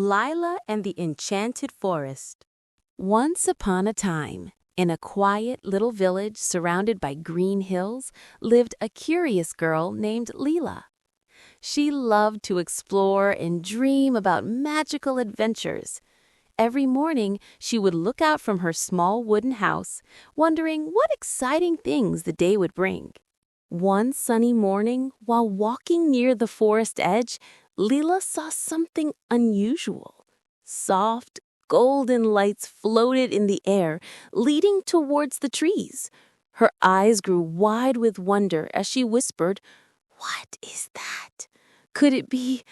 Lila and the Enchanted Forest. Once upon a time, in a quiet little village surrounded by green hills, lived a curious girl named Lila. She loved to explore and dream about magical adventures. Every morning, she would look out from her small wooden house, wondering what exciting things the day would bring. One sunny morning, while walking near the forest edge, Lila saw something unusual. Soft, golden lights floated in the air, leading towards the trees. Her eyes grew wide with wonder as she whispered, "What is that? Could it be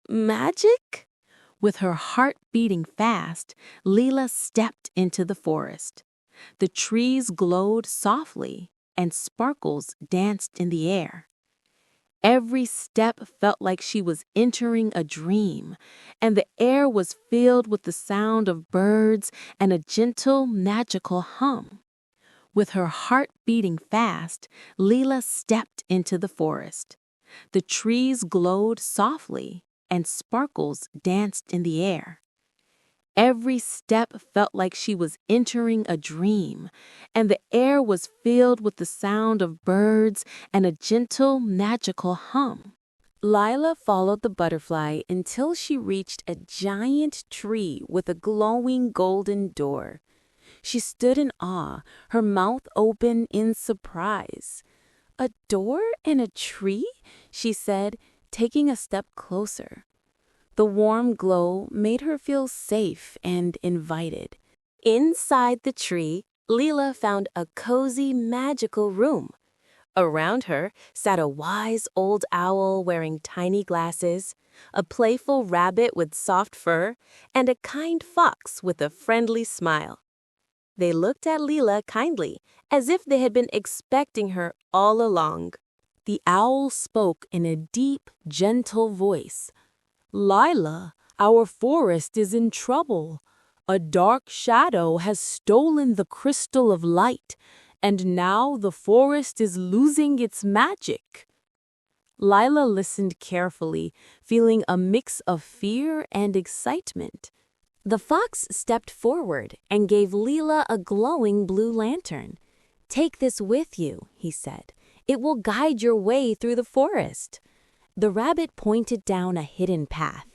magic?" With her heart beating fast, Lila stepped into the forest. The trees glowed softly, and sparkles danced in the air. Every step felt like she was entering a dream, and the air was filled with the sound of birds and a gentle, magical hum. With her heart beating fast, Lila stepped into the forest. The trees glowed softly, and sparkles danced in the air. Every step felt like she was entering a dream, and the air was filled with the sound of birds and a gentle, magical hum. Lila followed the butterfly until she reached a giant tree with a glowing golden door. She stood in awe, her mouth open in surprise. "A door in a tree?" she said, taking a step closer. The warm glow made her feel safe and invited. Inside the tree, Lila found a cozy, magical room. Around her sat a wise old owl wearing tiny glasses, a playful rabbit with soft fur, and a kind fox with a friendly smile. They looked at Lila kindly, as if they had been expecting her all along. The owl spoke in a deep, gentle voice. "Lila, our forest is in trouble. A dark shadow has stolen the crystal of light, and now the forest is losing its magic." Lila listened carefully, feeling a mix of fear and excitement. The fox stepped forward and gave Lila a glowing blue lantern. "Take this with you," he said. "It will guide your way through the forest." The rabbit pointed down a hidden path.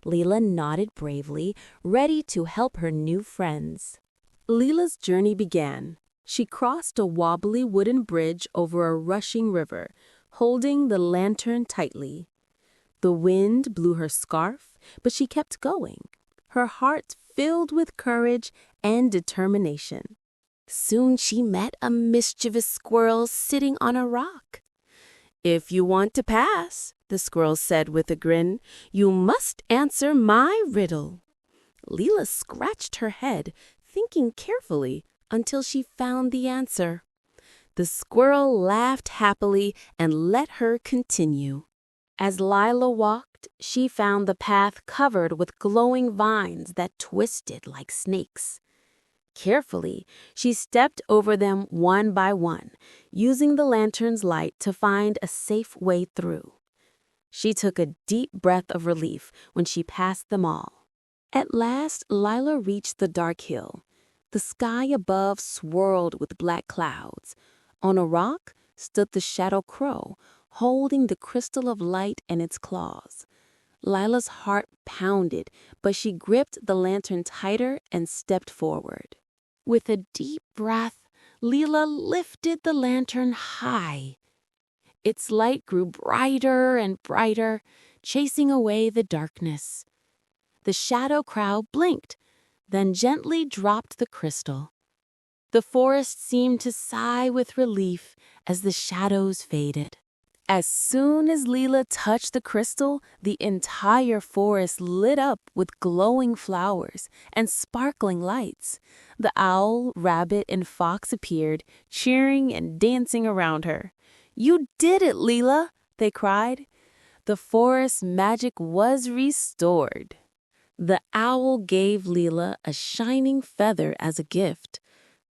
Lila nodded bravely, ready to help her new friends. Lila's journey began. She crossed a wobbly wooden bridge over a rushing river, holding the lantern tightly. The wind blew her scarf, but she kept going, her heart filled with courage and determination. Soon she met a mischievous squirrel sitting on a rock. "If you want to pass," the squirrel said with a grin, "you must answer my riddle." Lila scratched her head, thinking carefully until she found the answer. The squirrel laughed happily and let her continue. As Lila walked, she found the path covered with glowing vines that twisted like snakes. Carefully, she stepped over them one by one, using the lantern's light to find a safe way through. She took a deep breath of relief when she passed them all. At last, Lila reached the dark hill. The sky above swirled with black clouds. On a rock stood the shadow crow, holding the crystal of light in its claws. Lila's heart pounded, but she gripped the lantern tighter and stepped forward. With a deep breath, Lila lifted the lantern high. Its light grew brighter and brighter, chasing away the darkness. The shadow crow blinked, then gently dropped the crystal. The forest seemed to sigh with relief as the shadows faded. As soon as Lila touched the crystal, the entire forest lit up with glowing flowers and sparkling lights. The owl, rabbit, and fox appeared, cheering and dancing around her. "You did it, Lila!" they cried. The forest's magic was restored. The owl gave Lila a shining feather as a gift.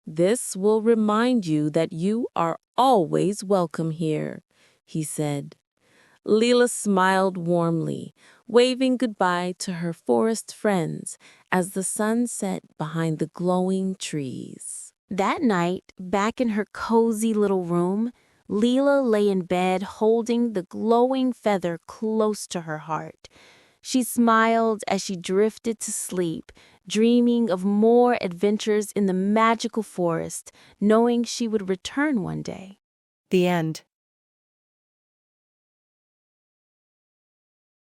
"This will remind you that you are always welcome here," he said. Lila smiled warmly, waving goodbye to her forest friends as the sun set behind the glowing trees. That night, back in her cozy little room, Leela lay in bed holding the glowing feather close to her heart. She smiled as she drifted to sleep, dreaming of more adventures in the magical forest, knowing she would return one day. The end.